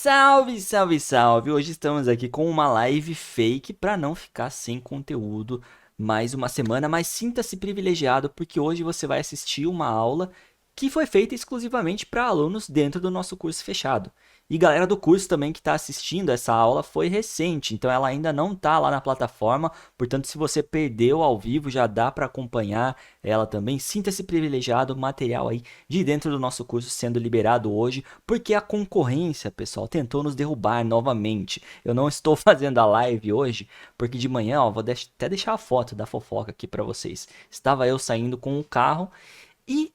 Salve, salve, salve! Hoje estamos aqui com uma live fake para não ficar sem conteúdo mais uma semana, mas sinta-se privilegiado porque hoje você vai assistir uma aula que foi feita exclusivamente para alunos dentro do nosso curso fechado. E galera do curso também que está assistindo essa aula foi recente, então ela ainda não está lá na plataforma, portanto se você perdeu ao vivo já dá para acompanhar ela também. Sinta-se privilegiado, material aí de dentro do nosso curso sendo liberado hoje, porque a concorrência, pessoal, tentou nos derrubar novamente. Eu não estou fazendo a live hoje, porque de manhã, ó, vou até deixar a foto da fofoca aqui para vocês. Estava eu saindo com o carro e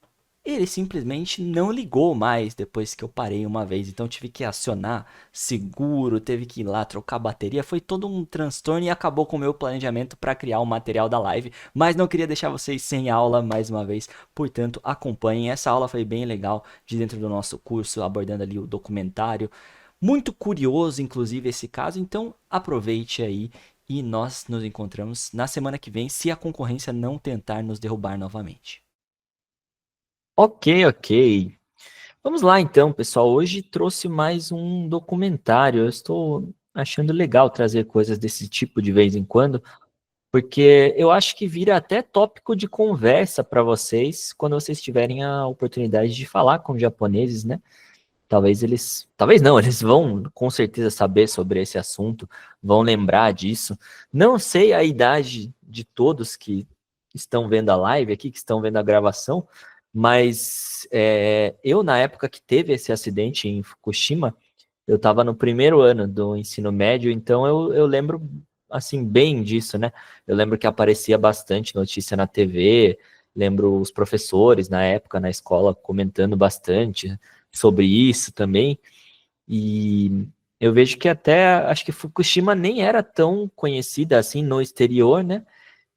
ele simplesmente não ligou mais depois que eu parei uma vez. Então tive que acionar seguro, teve que ir lá trocar bateria. Foi todo um transtorno e acabou com o meu planejamento para criar o material da live. Mas não queria deixar vocês sem aula mais uma vez. Portanto, acompanhem. Essa aula foi bem legal de dentro do nosso curso, abordando ali o documentário. Muito curioso, inclusive, esse caso. Então aproveite aí. E nós nos encontramos na semana que vem, se a concorrência não tentar nos derrubar novamente. Ok, ok. Vamos lá então, pessoal. Hoje trouxe mais um documentário. Eu estou achando legal trazer coisas desse tipo de vez em quando, porque eu acho que vira até tópico de conversa para vocês quando vocês tiverem a oportunidade de falar com japoneses, né? Talvez não, eles vão com certeza saber sobre esse assunto, vão lembrar disso. Não sei a idade de todos que estão vendo a live aqui, que estão vendo a gravação, mas eu, na época que teve esse acidente em Fukushima, eu estava no primeiro ano do ensino médio, então eu lembro, assim, bem disso, né? Eu lembro que aparecia bastante notícia na TV, lembro os professores, na época, na escola, comentando bastante sobre isso também, e eu vejo que até, acho que Fukushima nem era tão conhecida assim no exterior, né?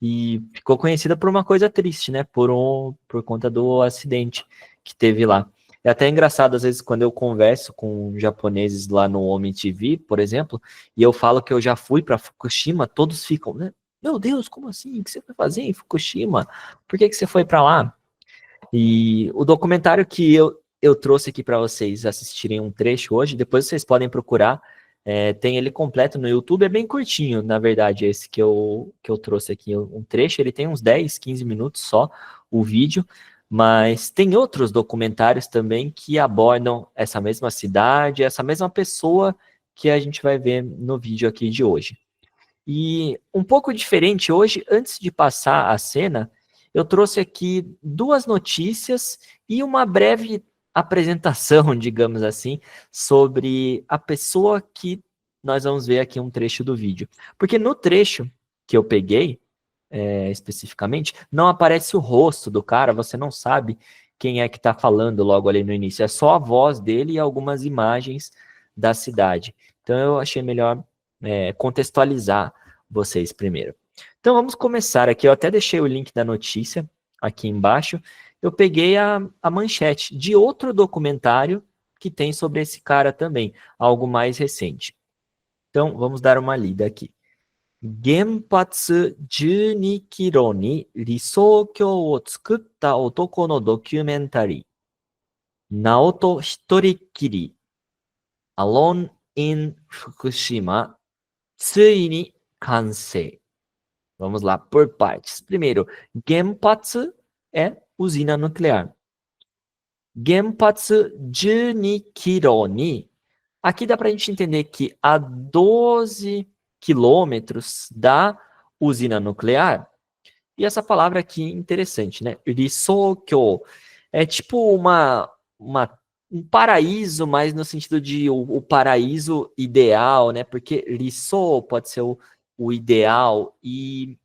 E ficou conhecida por uma coisa triste, né? Por conta do acidente que teve lá. É até engraçado, às vezes, quando eu converso com japoneses lá no Omi TV, por exemplo, e eu falo que eu já fui para Fukushima, todos ficam, né? Meu Deus, como assim? O que você foi fazer em Fukushima? Por que você foi para lá? E o documentário que eu trouxe aqui para vocês assistirem um trecho hoje, depois vocês podem procurar, tem ele completo no YouTube, é bem curtinho, na verdade, esse que eu trouxe aqui, um trecho, ele tem uns 10, 15 minutos só, o vídeo, mas tem outros documentários também que abordam essa mesma cidade, essa mesma pessoa que a gente vai ver no vídeo aqui de hoje. E um pouco diferente hoje, antes de passar a cena, eu trouxe aqui duas notícias e uma breve apresentação, digamos assim, sobre a pessoa que nós vamos ver aqui um trecho do vídeo. Porque no trecho que eu peguei, especificamente, não aparece o rosto do cara, você não sabe quem é que está falando logo ali no início, é só a voz dele e algumas imagens da cidade. Então eu achei melhor contextualizar vocês primeiro. Então vamos começar aqui. Eu até deixei o link da notícia aqui embaixo. Eu peguei a manchete de outro documentário que tem sobre esse cara também, algo mais recente. Então vamos dar uma lida aqui. 原発12キロに理想郷を作った男のドキュメンタリー。ナオト一人っきり Alone in Fukushima ついに完成。Vamos lá, por partes. Primeiro, Genpatsu é usina nuclear. Genpatsu 12 kilo ni. Aqui dá para a gente entender que a 12 quilômetros da usina nuclear, e essa palavra aqui é interessante, né? Risokyo é tipo um paraíso, mas no sentido de o paraíso ideal, né? Porque Riso pode ser o ideal e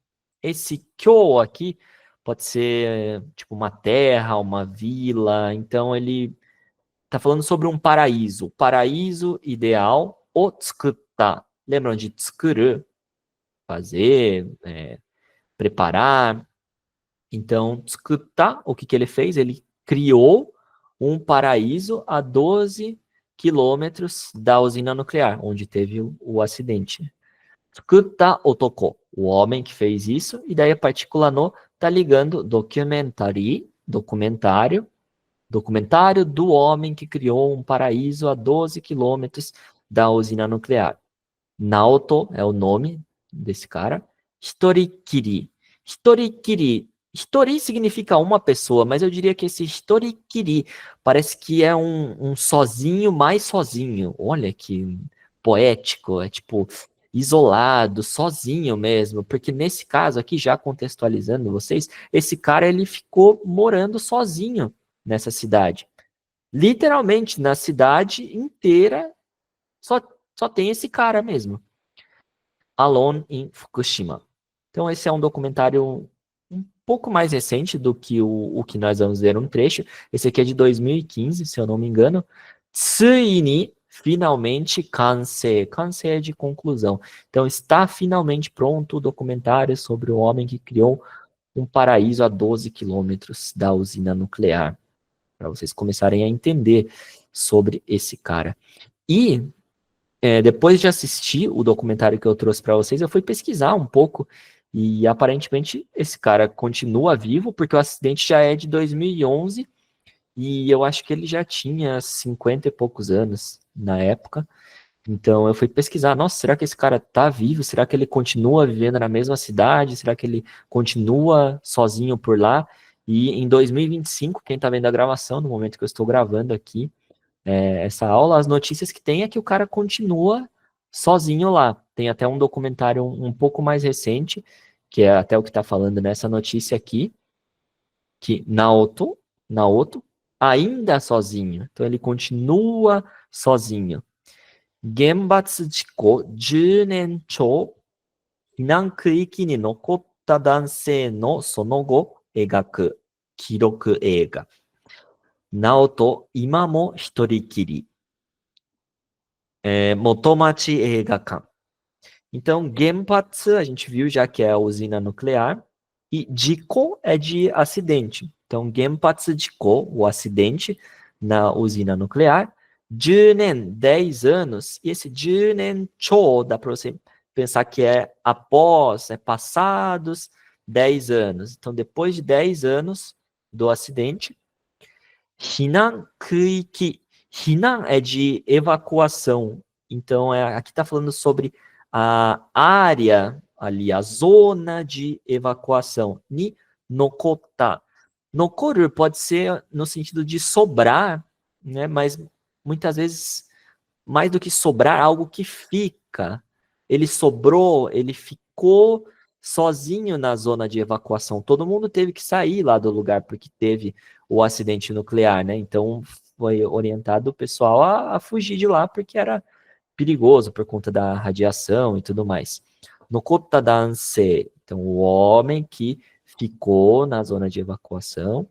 esse Kyo aqui pode ser tipo uma terra, uma vila. Então ele tá falando sobre um paraíso, paraíso ideal, o tsukutta. Lembram de tsukuru? Fazer, preparar. Então, tsukutta, o que ele fez? Ele criou um paraíso a 12 quilômetros da usina nuclear, onde teve o acidente. Tsukutta otoko, o homem que fez isso, e daí a partícula no está ligando documentary, documentário, Documentário do homem que criou um paraíso a 12 quilômetros da usina nuclear. Naoto é o nome desse cara. Hitorikiri. Hitorikiri. Hitori significa uma pessoa, mas eu diria que esse Hitorikiri parece que é um sozinho mais sozinho. Olha que poético, é tipo isolado, sozinho mesmo, porque nesse caso aqui, já contextualizando vocês, esse cara ele ficou morando sozinho nessa cidade. Literalmente, na cidade inteira, só, só tem esse cara mesmo. Alone in Fukushima. Então, esse é um documentário um pouco mais recente do que o que nós vamos ver um trecho. Esse aqui é de 2015, se eu não me engano. Tsuini, finalmente, kansei. Kansei é de conclusão. Então, está finalmente pronto o documentário sobre o homem que criou um paraíso a 12 quilômetros da usina nuclear. Para vocês começarem a entender sobre esse cara. E depois de assistir o documentário que eu trouxe para vocês, eu fui pesquisar um pouco e aparentemente esse cara continua vivo, porque o acidente já é de 2011 e eu acho que ele já tinha 50 e poucos anos na época. Então eu fui pesquisar, nossa, será que esse cara tá vivo? Será que ele continua vivendo na mesma cidade? Será que ele continua sozinho por lá? E em 2025, quem tá vendo a gravação, no momento que eu estou gravando aqui, essa aula, as notícias que tem é que o cara continua sozinho lá. Tem até um documentário um pouco mais recente, que é até o que está falando nessa notícia aqui, que Naoto, ainda sozinho. Então ele continua sozinho. Genbatsu Jiko 10年超避難区域に残った男性のその後描く記録映画。Naoto, 今も一人きり。Motomachi Eigakan. Então, Genpatsu, a gente viu já que é a usina nuclear, e Jiko é de acidente. Então, Genpatsu Jiko, o acidente na usina nuclear. Junen, 10 anos, e esse Junen Cho, dá para você pensar que é após, passados 10 anos. Então, depois de 10 anos do acidente, Hinan Kuiki. Hinan é de evacuação. Então, aqui está falando sobre a área ali, a zona de evacuação. Ni nokota. Nokoru pode ser no sentido de sobrar, né? Mas muitas vezes, mais do que sobrar, algo que fica. Ele sobrou, ele ficou sozinho na zona de evacuação. Todo mundo teve que sair lá do lugar porque teve o acidente nuclear, né? Então foi orientado o pessoal a fugir de lá porque era perigoso por conta da radiação e tudo mais. Nokota danse, então o homem que ficou na zona de evacuação.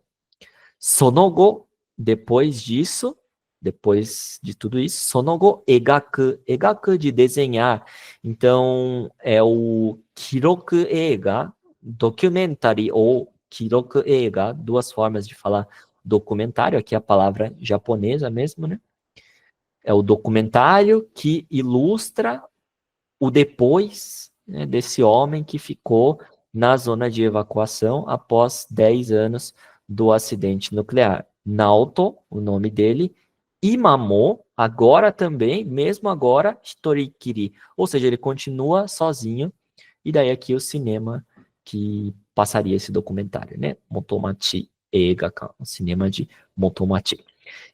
Sonogo, depois disso, depois de tudo isso, sonogo egaku, egaku de desenhar. Então é o kiroku eiga, documentary ou kiroku eiga, duas formas de falar documentário, aqui é a palavra japonesa mesmo, né? É o documentário que ilustra o depois, né, desse homem que ficou na zona de evacuação após 10 anos do acidente nuclear. Naoto, o nome dele, Imamo, agora também, mesmo agora, Hitorikiri. Ou seja, ele continua sozinho, e daí aqui o cinema que passaria esse documentário, né? Motomachi Eiga, o cinema de Motomachi.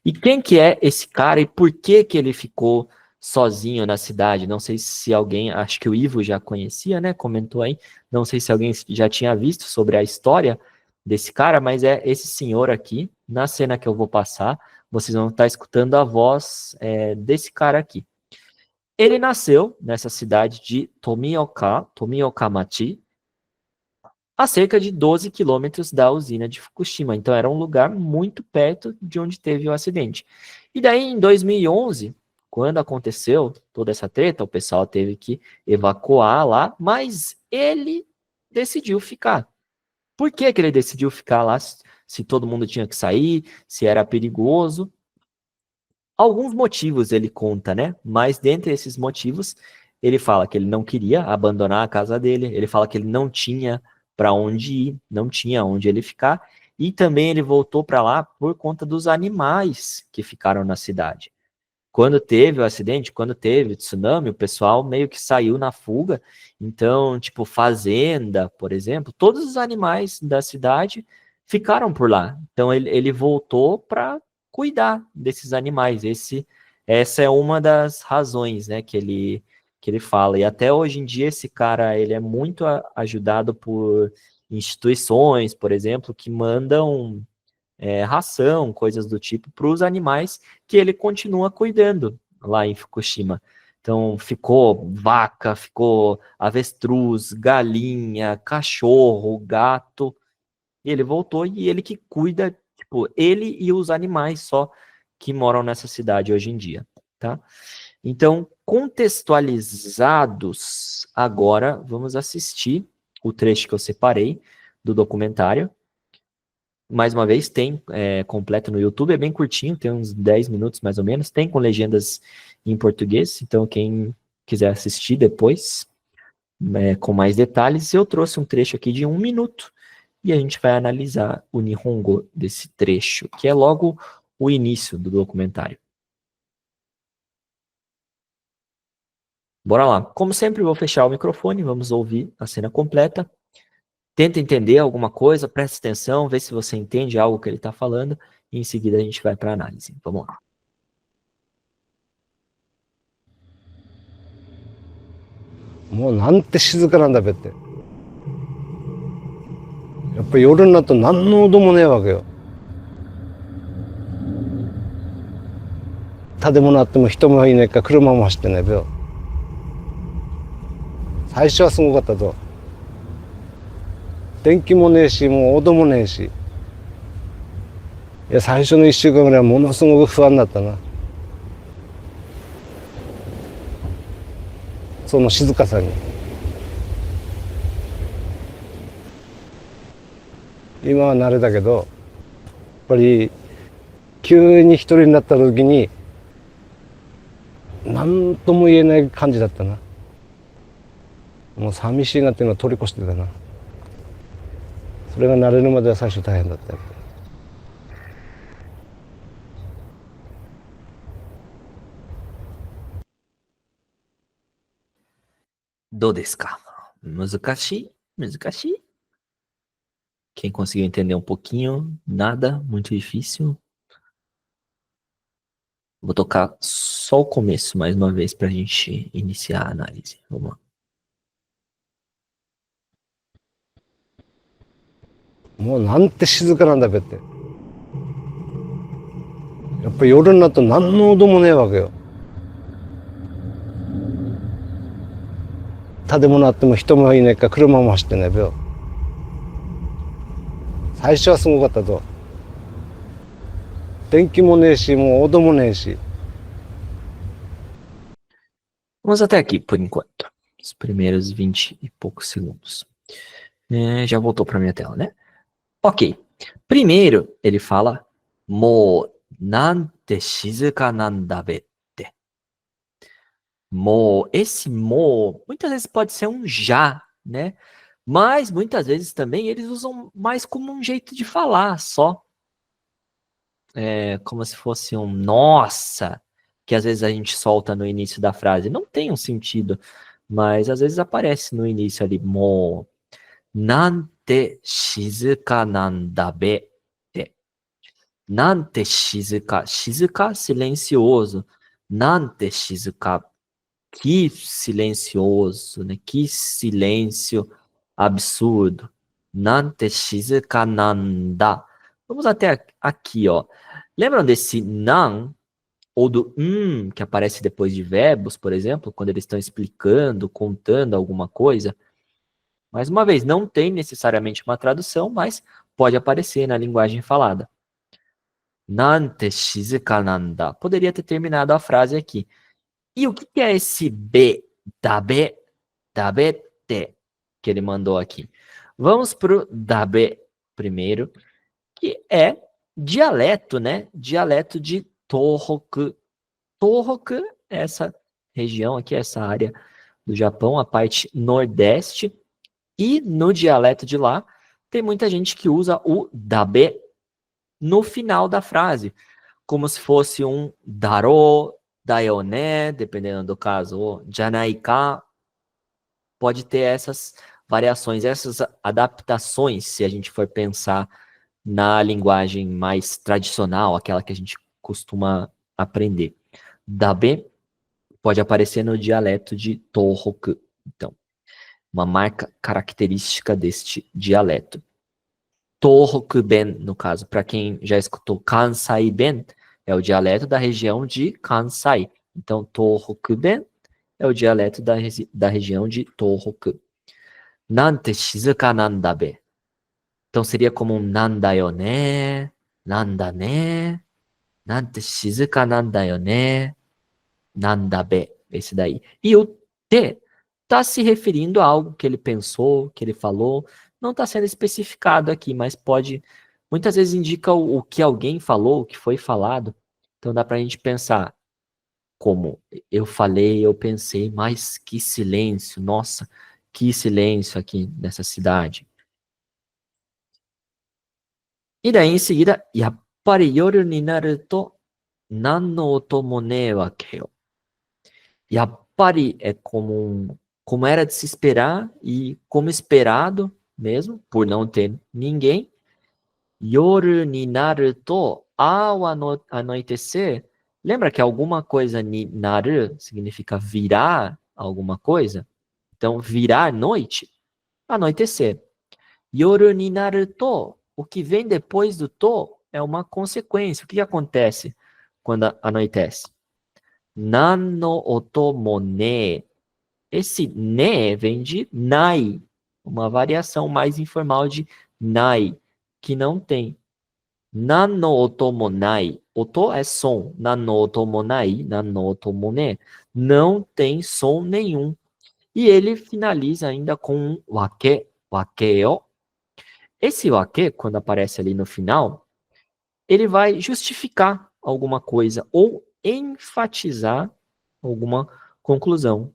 E quem que é esse cara e por que que ele ficou sozinho na cidade? Não sei se alguém, acho que o Ivo já conhecia, né? Comentou aí. Não sei se alguém já tinha visto sobre a história desse cara, mas é esse senhor aqui, na cena que eu vou passar, vocês vão estar escutando a voz desse cara aqui. Ele nasceu nessa cidade de Tomioka-machi, a cerca de 12 quilômetros da usina de Fukushima. Então era um lugar muito perto de onde teve o acidente. E daí, em 2011, quando aconteceu toda essa treta, o pessoal teve que evacuar lá, mas ele decidiu ficar. Por que que ele decidiu ficar lá, se todo mundo tinha que sair, se era perigoso? Alguns motivos ele conta, né? Mas dentre esses motivos, ele fala que ele não queria abandonar a casa dele, ele fala que ele não tinha para onde ir, não tinha onde ele ficar, E também ele voltou para lá por conta dos animais que ficaram na cidade. Quando teve o acidente, quando teve o tsunami, o pessoal meio que saiu na fuga. Então, tipo, fazenda, por exemplo, todos os animais da cidade ficaram por lá. Então, ele voltou para cuidar desses animais. Essa é uma das razões, né, que ele fala. E até hoje em dia, esse cara, ele é muito ajudado por instituições, por exemplo, que mandam ração, coisas do tipo, para os animais que ele continua cuidando lá em Fukushima. Então, ficou vaca, ficou avestruz, galinha, cachorro, gato. E ele voltou e ele que cuida, tipo, ele e os animais só que moram nessa cidade hoje em dia, tá? Então, contextualizados, agora vamos assistir o trecho que eu separei do documentário. Mais uma vez, tem completo no YouTube, é bem curtinho, tem uns 10 minutos mais ou menos, tem com legendas em português, então quem quiser assistir depois, com mais detalhes, eu trouxe um trecho aqui de 1 minuto, e a gente vai analisar o Nihongo desse trecho, que é logo o início do documentário. Bora lá. Como sempre, vou fechar o microfone, vamos ouvir a cena completa. Tenta entender alguma coisa, preste atenção, vê se você entende algo que ele está falando, e em seguida a gente vai para a análise. Vamos lá. もうなんて静かなんだべって。やっぱり夜になると何の音もねえわけよ。建物あっても人もいないか車も走ってないべよ。最初はすごかったと。電気もねえし、もう音もねえし。いや、最初の1週間ぐらいはものすごく不安だったな。その静かさに。今は慣れだけど、やっぱり急に一人になった時に何とも言えない感じだったな。もう寂しいなっていうのは通り越してたな。それが慣れるまでは最初大変だったよ。Do desu ka? Muzukashi? Muzukashi? Quem conseguiu entender um pouquinho? Nada? Muito difícil? Vou tocar só o começo mais uma vez para a gente iniciar a análise. Vamos lá. もうなんて静かなんだべって。やっぱり夜になると何の音もねえわけよ。建物あっても人もいないか車も走ってないべよ。最初はすごかったと。電気もねえし、もう音もねえし。Vamos até aqui, por enquanto. Os primeiros 20 e poucos segundos. Já voltou para minha tela, né? Ok. Primeiro, ele fala Mo nante shizuka nanda bette. Mo. Esse mo, muitas vezes pode ser um já, né? Mas muitas vezes também eles usam mais como um jeito de falar só. Como se fosse um nossa, que às vezes a gente solta no início da frase. Não tem um sentido, mas às vezes aparece no início ali, mo nante shizuka nanda bette. Nante shizuka. Shizuka, silencioso. Nante shizuka. Que silencioso, né? Que silêncio absurdo. Nante shizuka nanda. Vamos até aqui, ó. Lembram desse nan ou do que aparece depois de verbos, por exemplo, quando eles estão explicando, contando alguma coisa? Mais uma vez, não tem necessariamente uma tradução, mas pode aparecer na linguagem falada. Nante shizuka nanda. Poderia ter terminado a frase aqui. E o que é esse B, dabe, dabete, que ele mandou aqui? Vamos pro dabe primeiro, que é dialeto, né? Dialeto de Tohoku. Tohoku é essa região aqui, essa área do Japão, a parte nordeste. E no dialeto de lá, tem muita gente que usa o dabe no final da frase, como se fosse um daro, daioné, dependendo do caso, o janaika. Pode ter essas variações, essas adaptações, se a gente for pensar na linguagem mais tradicional, aquela que a gente costuma aprender. Dabe pode aparecer no dialeto de Tohoku. Então, uma marca característica deste dialeto. Tohoku Ben, no caso, para quem já escutou Kansai Ben, é o dialeto da região de Kansai. Então, Tohoku Ben é o dialeto da região de Tohoku. Nante shizuka nanda be. Então, seria como um nanda yo ne, nanda ne, nante shizuka nanda yo ne, nanda be. Esse daí. E o te está se referindo a algo que ele pensou, que ele falou. Não está sendo especificado aqui, mas pode. Muitas vezes indica o que alguém falou, o que foi falado. Então dá para a gente pensar como eu falei, eu pensei, mas que silêncio, nossa, que silêncio aqui nessa cidade. E daí em seguida, yappari yoru ni naru to nan no oto mo ne wake yo. Yappari é como era de se esperar e como esperado mesmo, por não ter ninguém. Yoru ni naru to, ao anoitecer, lembra que alguma coisa ni naru significa virar alguma coisa? Então, virar noite, anoitecer. Yoru ni naru to, o que vem depois do to é uma consequência. O que acontece quando anoitece? Nan no oto mo ne. Esse ne vem de nai, uma variação mais informal de nai, que não tem. Nan no oto mo nai. Oto é som. Nan no oto mo nai, nan no oto mo ne. Não tem som nenhum. E ele finaliza ainda com um wake, wakeo. Esse wake, quando aparece ali no final, ele vai justificar alguma coisa ou enfatizar alguma conclusão.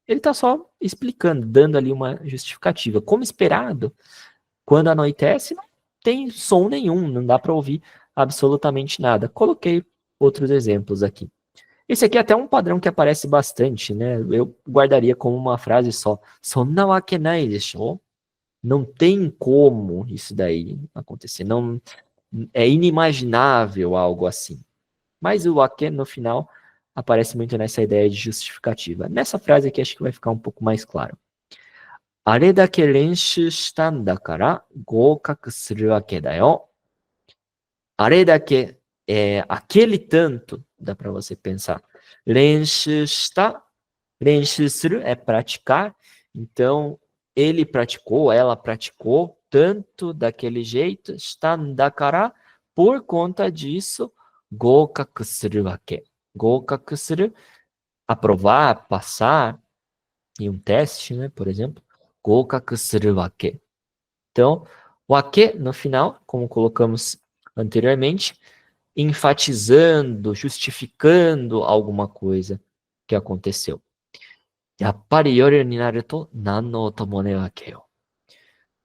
Ele está só explicando, dando ali uma justificativa. Como esperado, quando anoitece, não tem som nenhum, não dá para ouvir absolutamente nada. Coloquei outros exemplos aqui. Esse aqui é até um padrão que aparece bastante, né? Eu guardaria como uma frase só. Sonna wake nai deshou? Não tem como isso daí acontecer. Não, é inimaginável algo assim. Mas o wake no final aparece muito nessa ideia de justificativa. Nessa frase aqui acho que vai ficar um pouco mais claro. あれだけ練習したんだから合格するわけだよ。あれだけ, aquele tanto, dá para você pensar. 練習した, 練習するé praticar. Então, ele praticou, ela praticou tanto daquele jeito, したんだから, por conta disso, 合格するわけ. 合格する, aprovar, passar em um teste, né, por exemplo. 合格するわけ. Então, wake no final, como colocamos anteriormente, enfatizando, justificando alguma coisa que aconteceu. Yappari yoru ni naru to nan no oto mo ne wake yo.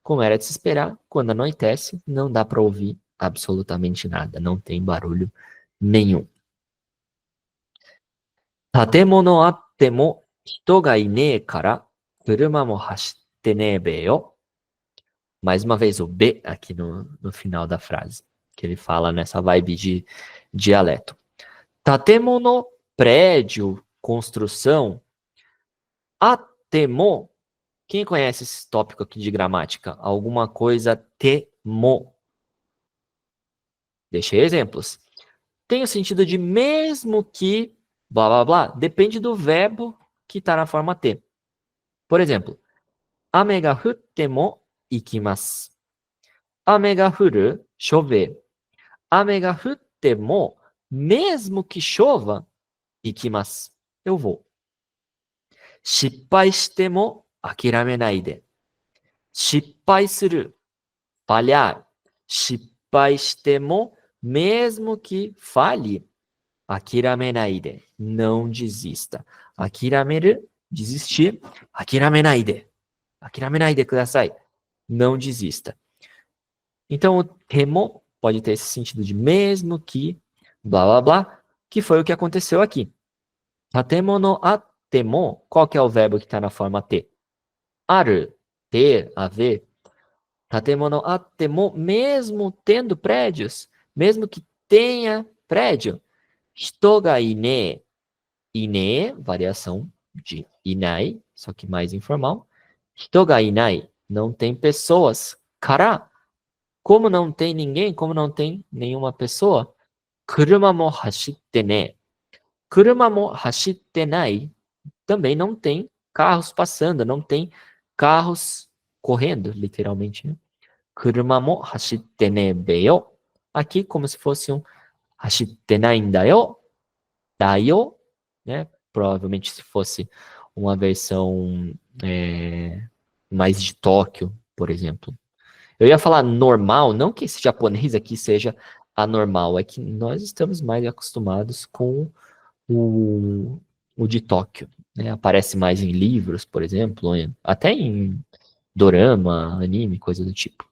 Como era de se esperar, quando anoitece, não dá para ouvir absolutamente nada, não tem barulho nenhum. Tatemono atte mo hito ga inee kara kuruma mo hashite nee be yo. Mais uma vez o B aqui no final da frase, que ele fala nessa vibe de dialeto. Tatemono, prédio, construção. Atemo, quem conhece esse tópico aqui de gramática? Alguma coisa temo. Deixei exemplos. Tem o sentido de mesmo que, blá, blá, blá. Depende do verbo que está na forma T. Por exemplo, ame ga futte mo ikimasu. Ame ga furu, chover. Ame ga futte mo, mesmo que chova, ikimasu, eu vou. Shippai shite mo akiramenai de. Shippai suru, falhar. Shippai shite mo, mesmo que falhe, akiramenai de, não desista. Akirameru, desistir. Akiramenai de. Akiramenai de kudasai, não desista. Então, o temo pode ter esse sentido de mesmo que, blá, blá, blá, que foi o que aconteceu aqui. Tatemono atemo, qual que é o verbo que está na forma T? Aru, ter, haver. Tatemono atemo, mesmo tendo prédios, mesmo que tenha prédio. Hito ga ine, ine, variação de inai, só que mais informal. Hito ga inai, não tem pessoas. Kara, como não tem ninguém, como não tem nenhuma pessoa, kuruma mo hashitte ne. Kuruma mo hashitte nai, também não tem carros passando, não tem carros correndo, literalmente, né? Kuruma mo hashitte ne beyo. Aqui, como se fosse um hashitte naiんだよ, dayo, né? Provavelmente se fosse uma versão mais de Tóquio, por exemplo. Eu ia falar normal, não que esse japonês aqui seja anormal, é que nós estamos mais acostumados com o, o de Tóquio, né? Aparece mais em livros, por exemplo, até em dorama, anime, coisa do tipo.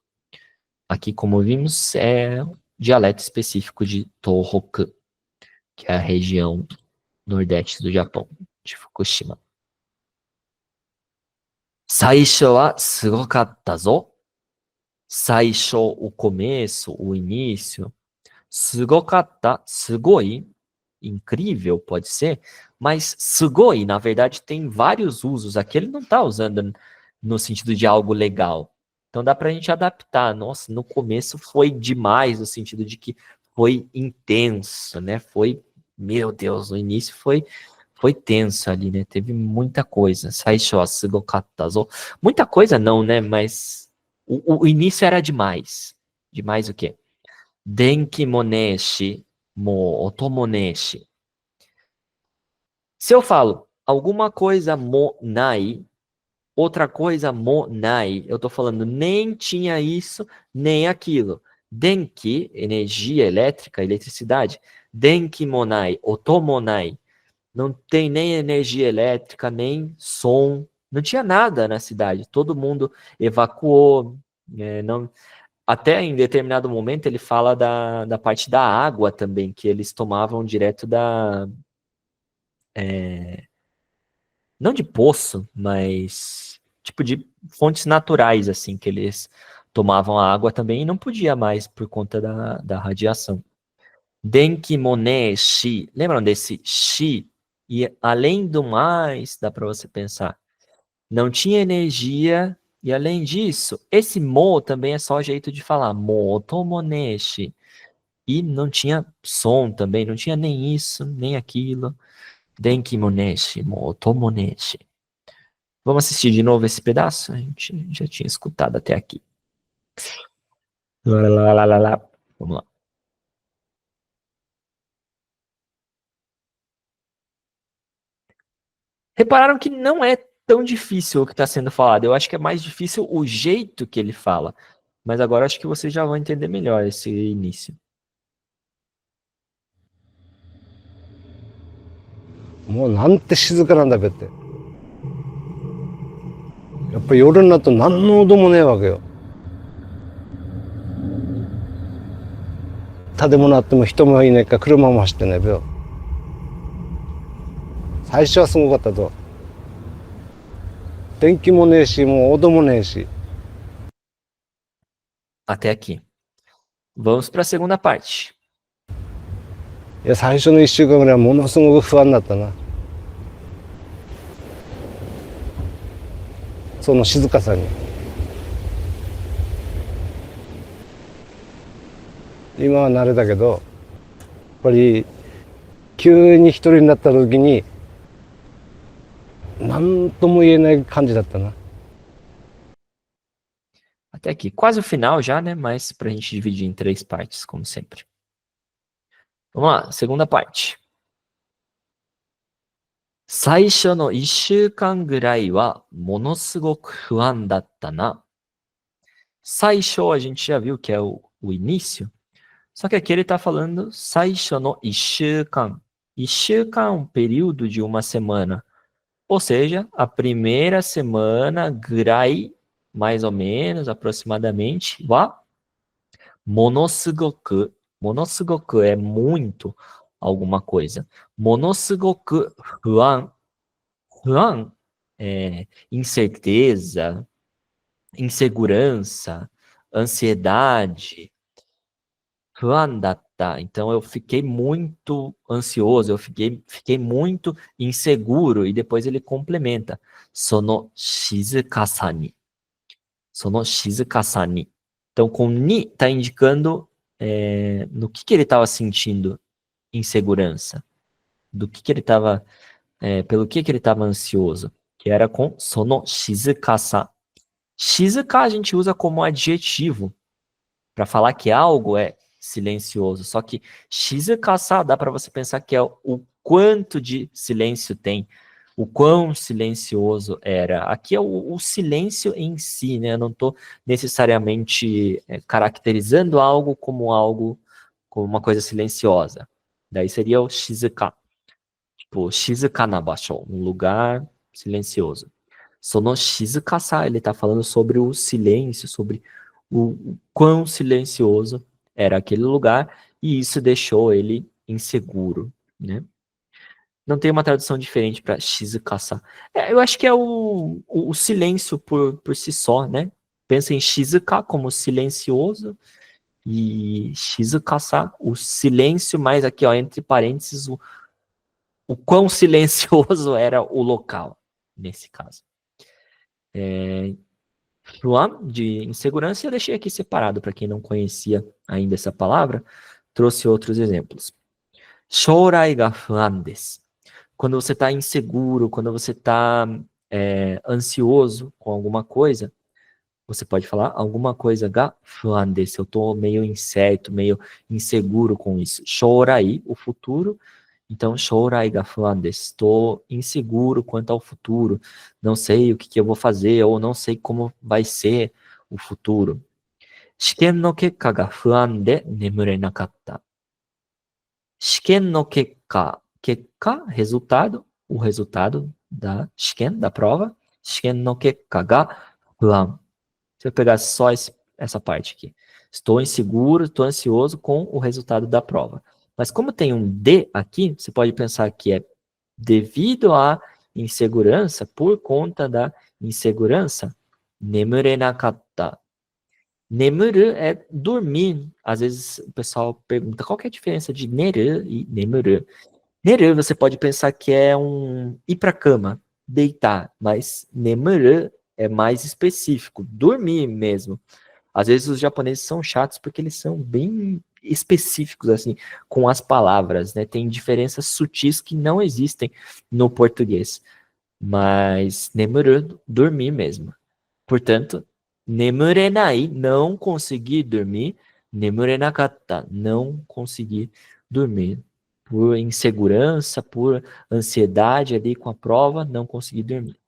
Aqui, como vimos, é um dialeto específico de Tohoku, que é a região nordeste do Japão, de Fukushima. Saisho wa sugokatta zo. Saisho, o começo, o início. Sugokata, sugoi, incrível, pode ser, mas sugoi, na verdade, tem vários usos. Aqui ele não está usando no sentido de algo legal. Então dá para a gente adaptar. Nossa, no começo foi demais, no sentido de que foi intenso, né? Foi, meu Deus, no início foi tenso ali, né? Teve muita coisa. Saisho sugokata zo. Muita coisa não, né? Mas o início era demais. Demais o quê? Denki moneshi, mo otomoneshi. Se eu falo alguma coisa mo nai, outra coisa mo nai, eu tô falando nem tinha isso, nem aquilo. Denki, energia elétrica, eletricidade. Denki monai, otomonai. Não tem nem energia elétrica, nem som. Não tinha nada na cidade. Todo mundo evacuou. Não, até em determinado momento ele fala da parte da água também, que eles tomavam direto da. Não de poço, mas tipo de fontes naturais, assim, que eles tomavam a água também e não podia mais por conta da radiação. Denki Moné Shi. Lembram desse Shi? E além do mais, dá para você pensar, não tinha energia. E além disso, esse mo também é só jeito de falar. Mo otomoneshi. E não tinha som também, não tinha nem isso, nem aquilo. Denki moneshi, mo otomoneshi. Vamos assistir de novo esse pedaço? A gente já tinha escutado até aqui. Lá, lá, lá, lá, lá. Vamos lá. Repararam que não é tão difícil o que está sendo falado. Eu acho que é mais difícil o jeito que ele fala. Mas agora acho que vocês já vão entender melhor esse início. もうなんて静かなんだべって。やっぱり夜になると何の音もねえわけよ。建物あっても人もいないか車も走ってないべよ。最初はすごかったと。電気もねえし、もう音もねえし。 Até aqui. Vamos para a segunda parte. いや最初の1週間ぐらいはものすごく不安だったな。その静かさに。今は慣れたけど、やっぱり急に一人になった時に何とも言えない感じだったな。 Até aqui. Quase o final já, né? Mas para a gente dividir em 3 partes, como sempre. Vamos lá, segunda parte. 最初の1週間ぐらいはものすごく不安だったな。最初 a gente já viu que é o início. Só que aqui ele está falando 最初の1週間. 1週間 um período de uma semana. Ou seja, a primeira semana, gurai, mais ou menos, aproximadamente, wa monosugoku é muito alguma coisa. Monosugoku fuan é incerteza, insegurança, ansiedade. Fuan datta. Então eu fiquei muito ansioso, eu fiquei muito inseguro, e depois ele complementa. Sono shizukasa ni. Sono shizukasa ni. Então com ni está indicando no que ele estava sentindo insegurança, do que ele estava, pelo que ele estava ansioso, que era com sono shizukasa. Shizuka a gente usa como adjetivo para falar que algo é silencioso. Só que shizukasa dá para você pensar que é o quanto de silêncio tem, o quão silencioso era. Aqui é o silêncio em si, né? Eu não estou necessariamente caracterizando algo como uma coisa silenciosa. Daí seria o shizuka. Tipo, shizuka na basho, um lugar silencioso. Sono shizukasa, ele está falando sobre o silêncio, sobre o quão silencioso era aquele lugar, e isso deixou ele inseguro, né? Não tem uma tradução diferente para shizukasa. Eu acho que é o silêncio por si só, né? Pensa em shizuka como silencioso, e shizukasa, o silêncio, mas aqui, ó, entre parênteses, o quão silencioso era o local, nesse caso. Fuan, de insegurança, eu deixei aqui separado para quem não conhecia ainda essa palavra, trouxe outros exemplos. Shourai ga fuan desu. Quando você está inseguro, quando você está ansioso com alguma coisa, você pode falar alguma coisa ga fuan desu. Eu estou meio incerto, meio inseguro com isso. Shourai, o futuro. Então, shourai ga fuan desu. Estou inseguro quanto ao futuro. Não sei o que eu vou fazer, ou não sei como vai ser o futuro. Shiken no kekka ga fuan de nemurenakatta. Shiken no kekka. Kekka, resultado. O resultado da shiken, da prova. Shiken no kekka ga fuan. Se eu pegar só essa parte aqui. Estou inseguro, estou ansioso com o resultado da prova. Mas como tem um de aqui, você pode pensar que é devido à insegurança, por conta da insegurança, nemurenakatta. Nemuru é dormir. Às vezes o pessoal pergunta qual que é a diferença de neru e nemuru. Neru você pode pensar que é ir para a cama, deitar, mas nemuru é mais específico, dormir mesmo. Às vezes os japoneses são chatos porque eles são bem específicos assim com as palavras, né? Tem diferenças sutis que não existem no português. Mas nemuru, dormir mesmo. Portanto, nemurenai, não conseguir dormir. Nemurenakatta, não conseguir dormir. Por insegurança, por ansiedade ali com a prova, não conseguir dormir.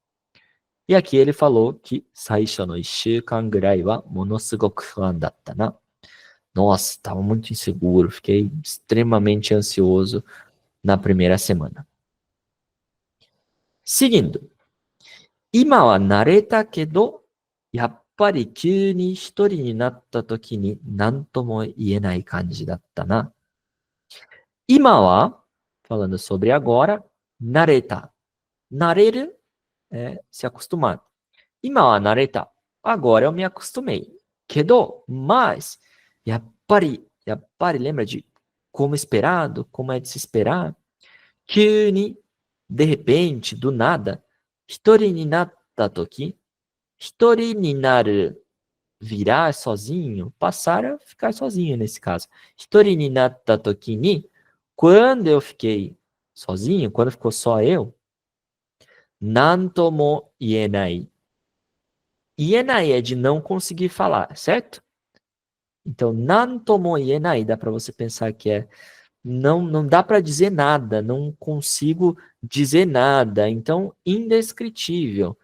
E aqui ele falou que saisho no 1週間 gurai wa monosugoku fuan datta na. Nossa, estava muito inseguro, fiquei extremamente ansioso na primeira semana. Seguindo. 今は慣れたけど、やっぱり急に一人になった時に何とも言えない感じだったな。今は, falando sobre agora, 慣れた。慣れるé se acostumar. 今は慣れた。Agora eu me acostumei. けど, mas, やっぱり、lembra de como esperado, como é de se esperar? 急に, de repente, do nada, 一人になった時、hitori ni naru, virar sozinho, passar a ficar sozinho nesse caso. Hitori ni natta toki ni, quando eu fiquei sozinho, quando ficou só eu, nanto mo ienai. Ienai é de não conseguir falar, certo? Então, nanto mo ienai, dá para você pensar que não dá para dizer nada, não consigo dizer nada. Então, indescritível.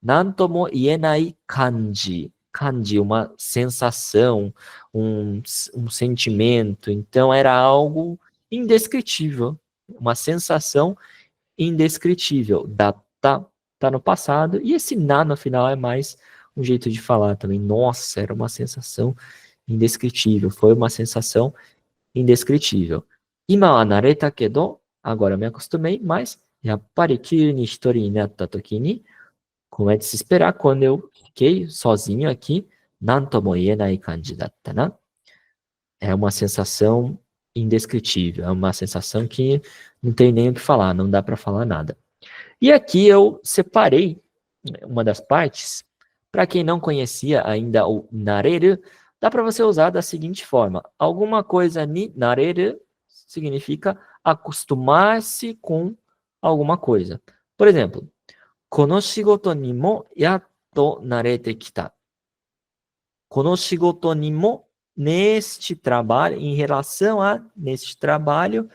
Nantomo ienai kanji. Kanji, uma sensação, um sentimento. Então, era algo indescritível. Uma sensação indescritível. Data tá no passado. E esse na no final é mais um jeito de falar também. Nossa, era uma sensação indescritível, foi uma sensação indescritível. Ima wa nareta kedo, agora me acostumei, mas yappari kyū ni hitori ni natta toki ni, como é de se esperar, quando eu fiquei sozinho aqui, nanto mo ienai kanji datta na. É uma sensação indescritível, é uma sensação que não tem nem o que falar, não dá para falar nada. E aqui eu separei uma das partes, para quem não conhecia ainda o nareru, dá para você usar da seguinte forma: alguma coisa ni nareru significa acostumar-se com alguma coisa. Por exemplo, kono shigoto ni mo yatto narete kita. Kono shigoto ni mo, neste trabalho, em relação a neste trabalho,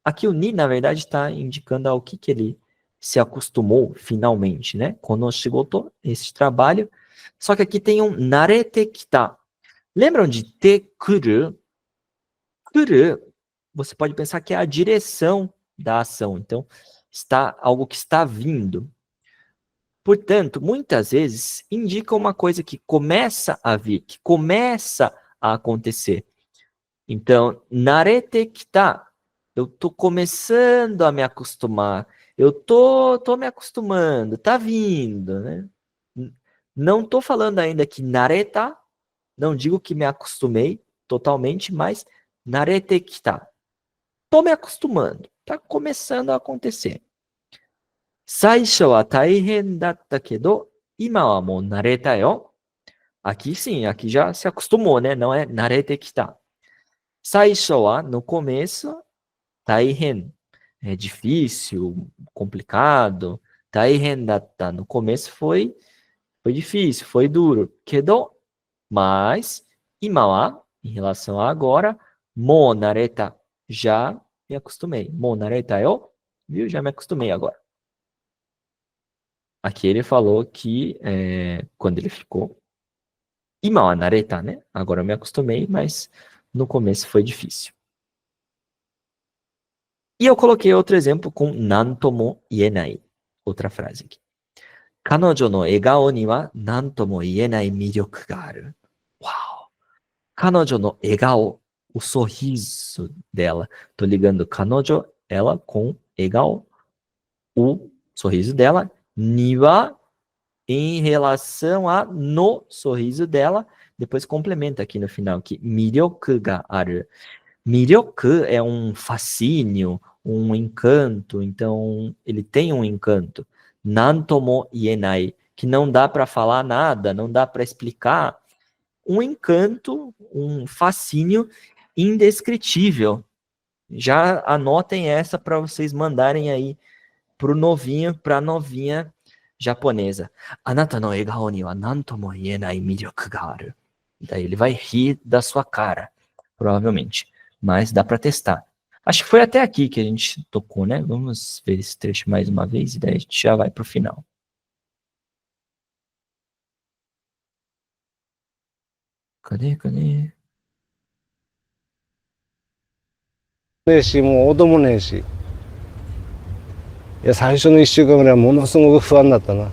aqui o ni, na verdade, está indicando ao que ele se acostumou finalmente, né? Kono shigoto, esse trabalho. Só que aqui tem um narete kita. Lembram de te kuru? Kuru, você pode pensar que é a direção da ação. Então, está algo que está vindo. Portanto, muitas vezes indica uma coisa que começa a vir, que começa a acontecer. Então, narete kita, eu tô começando a me acostumar. Eu tô me acostumando, tá vindo, né? Não tô falando ainda que nareta, não digo que me acostumei totalmente, mas narete kita. Tô me acostumando, tá começando a acontecer. Saisho wa taihen datta kedo, ima wa mou nareta yo. Aqui sim, aqui já se acostumou, né? Não é narete kita. Saisho wa, no começo, taihen, é difícil, complicado. Taihen datta, no começo foi difícil, foi duro. Kedo, mas, ima wa, em relação a agora, mo nareta, já me acostumei. Mo nareta yo, viu? Já me acostumei agora. Aqui ele falou que quando ele ficou, ima wa nareta, né? Agora eu me acostumei, mas no começo foi difícil. E eu coloquei outro exemplo com nanto mo ienai. Outra frase aqui. Kanojo no egao ni wa nanto mo ienai miryōku ga aru. Uau! Kanojo no egao, o sorriso dela. Tô ligando kanojo, ela, com egao, o sorriso dela. Ni wa, em relação a no sorriso dela. Depois complementa aqui no final que miryōku ga aru. Miryōku é um fascínio, um encanto, então ele tem um encanto. Nantomo ienai, que não dá para falar nada, não dá para explicar. Um encanto, um fascínio indescritível. Já anotem essa para vocês mandarem aí pro novinho, pra novinha japonesa. Anata no egao ni wa nantomo ienai miryōku ga aru. Daí ele vai rir da sua cara, provavelmente. Mas dá para testar. Acho que foi até aqui que a gente tocou, né? Vamos ver esse trecho mais uma vez e daí a gente já vai pro final. Cadê? ねえし、もう音もねえし。いや、最初の1週間ぐらいはものすごく不安だったな。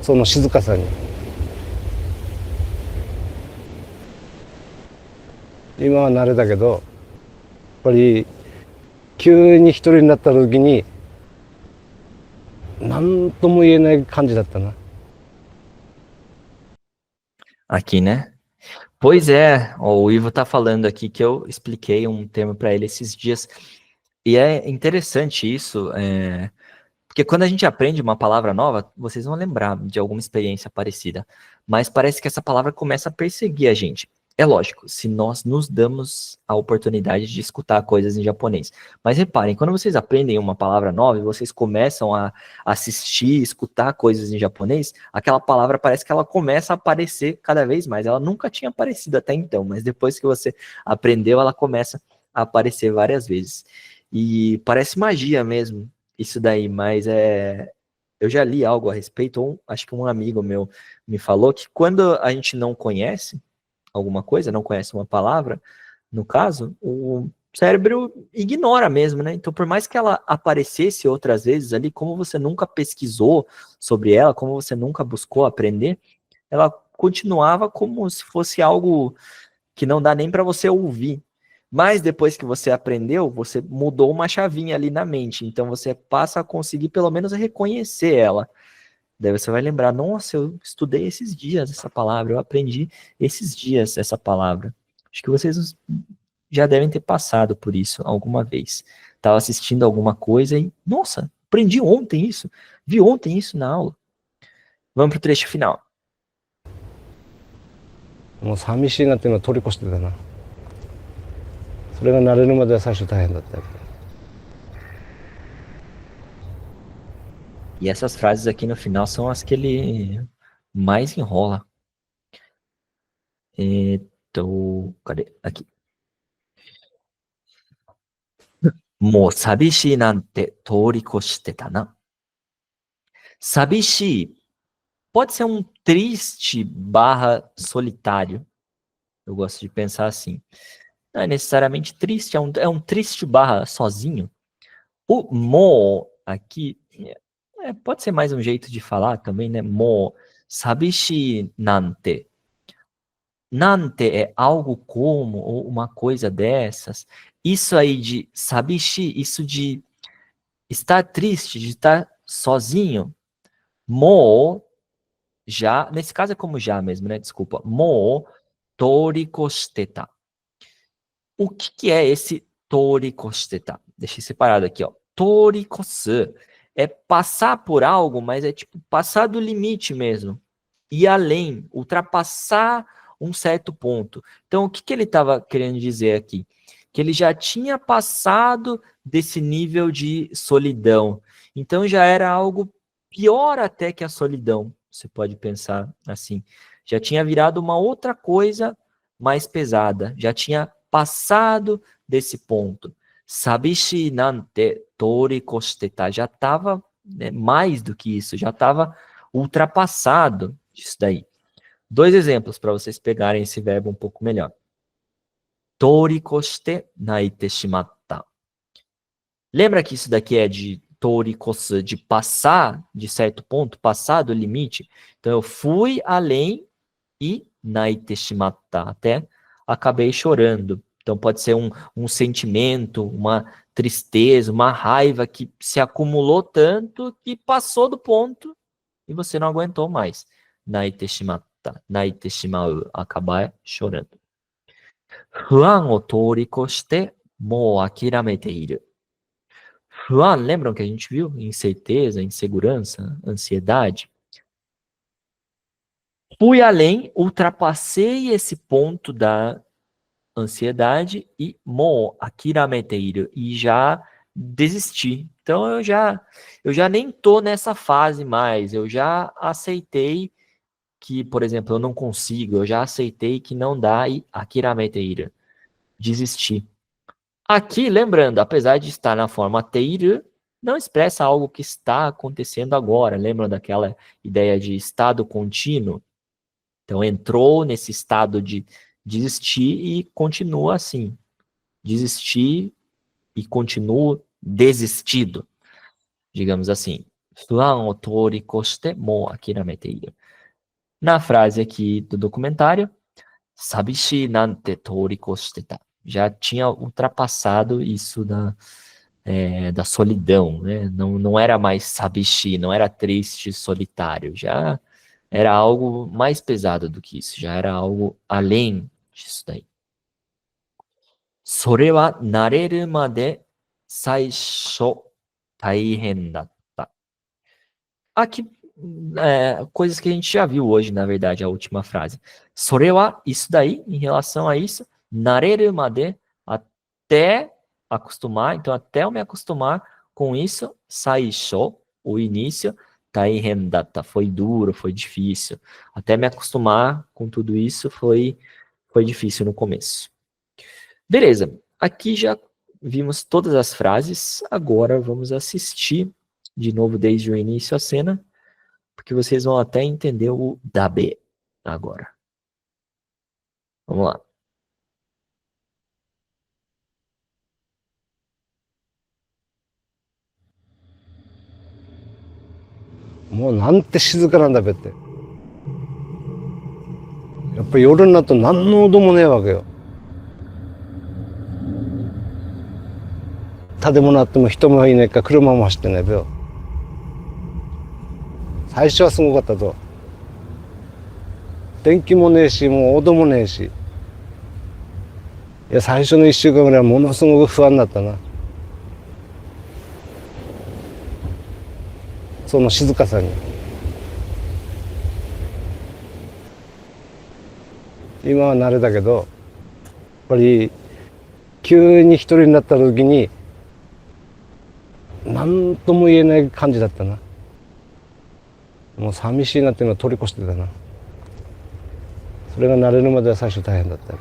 その静かさに。今は慣れたけど、やっぱり急に一人になった時に何とも言えない感じだったな。 Aqui, né? Pois é, ó, o Ivo tá falando aqui que eu expliquei um termo para ele esses dias. E é interessante isso, porque quando a gente aprende uma palavra nova, vocês vão lembrar de alguma experiência parecida. Mas parece que essa palavra começa a perseguir a gente. É lógico, se nós nos damos a oportunidade de escutar coisas em japonês. Mas reparem, quando vocês aprendem uma palavra nova e vocês começam a assistir, escutar coisas em japonês, aquela palavra parece que ela começa a aparecer cada vez mais. Ela nunca tinha aparecido até então, mas depois que você aprendeu, ela começa a aparecer várias vezes. E parece magia mesmo, isso daí, mas eu já li algo a respeito, ou acho que um amigo meu me falou que quando a gente não conhece alguma coisa, não conhece uma palavra, no caso, o cérebro ignora mesmo, né? Então, por mais que ela aparecesse outras vezes ali, como você nunca pesquisou sobre ela, como você nunca buscou aprender, ela continuava como se fosse algo que não dá nem para você ouvir. Mas depois que você aprendeu, você mudou uma chavinha ali na mente. Então você passa a conseguir pelo menos reconhecer ela. Daí você vai lembrar, nossa, eu estudei esses dias essa palavra, eu aprendi esses dias essa palavra. Acho que vocês já devem ter passado por isso alguma vez. Estava assistindo alguma coisa e, nossa, aprendi ontem isso, vi ontem isso na aula. Vamos para o trecho final. もう寂しいなっていうのを通り越してたな。それが慣れるまでは最初大変だったよ。E essas frases aqui no final são as que ele mais enrola. Cadê? Aqui. もう寂しいなんて通り越してたna. Sabishi pode ser um triste barra solitário. Eu gosto de pensar assim. Não é necessariamente triste, é um triste barra sozinho. O mo aqui pode ser mais um jeito de falar também, né? Mo sabishi nante. Nante é algo como, ou uma coisa dessas. Isso aí de sabishi, isso de estar triste, de estar sozinho. Mo, já, nesse caso é como já mesmo, né? Desculpa. Mo torikoshiteta. O que é esse torikoshiteta? Deixei separado aqui, ó. Torikosu é passar por algo, mas é tipo passar do limite mesmo. Ir além, ultrapassar um certo ponto. Então, o que ele estava querendo dizer aqui? Que ele já tinha passado desse nível de solidão. Então, já era algo pior até que a solidão. Você pode pensar assim. Já tinha virado uma outra coisa mais pesada. Já tinha passado desse ponto. Sabishi nante torikoshiteta. Já estava, né, mais do que isso. Já estava ultrapassado disso daí. 2 exemplos para vocês pegarem esse verbo um pouco melhor. Torikoshite naite shimatta. Lembra que isso daqui é de torikosu, de passar de certo ponto, passar do limite? Então eu fui além e naite shimatta, até acabei chorando. Então pode ser um sentimento, uma tristeza, uma raiva que se acumulou tanto que passou do ponto e você não aguentou mais. Naite shimatta, naite shimau, acabar chorando. Fuan o torikoshite, mou akiramete iru. Fuan, lembram que a gente viu? Incerteza, insegurança, ansiedade. Fui além, ultrapassei esse ponto da ansiedade e mo akiramete iru, e já desisti. Então eu já nem tô nessa fase mais, eu já aceitei que, por exemplo, eu não consigo, eu já aceitei que não dá e akiramete iru, desistir. Aqui, lembrando, apesar de estar na forma teiru, não expressa algo que está acontecendo agora. Lembram daquela ideia de estado contínuo? Então, entrou nesse estado de desistir e continua assim. Desistir e continuo desistido, digamos assim. Fuan o torikoshite mou akiramete iru. Na frase aqui do documentário, Sabishi nante torikoshiteta. Já tinha ultrapassado isso da solidão, né? Não era mais sabishi, não era triste, solitário. Já era algo mais pesado do que isso. Já era algo além disso daí. それは慣れるまで最初大変だった。Aqui, coisas que a gente já viu hoje, na verdade, a última frase. Sorewa, isso daí, em relação a isso, nareru made, até acostumar, então até eu me acostumar com isso, saisho, o início, taihen datta, foi duro, foi difícil. Até me acostumar com tudo isso foi difícil no começo. Beleza, aqui já vimos todas as frases, agora vamos assistir de novo desde o início a cena, porque vocês vão até entender o dabe agora. Vamos lá. もうなんて静かなんだべって。ぱり夜になると何の音もねえわけよ。建物あっても人もいないか車も走ってないべよ。最初はすごかったと。電気もねえし、もう音もねえし。いや、最初の1週間ぐらいはものすごく不安だったな。その静かさに。今は慣れだけど、やっぱり急に一人になった時に何とも言えない感じだったな。もう寂しいなっていうのを通り越してたな。それが慣れるまでは最初大変だった。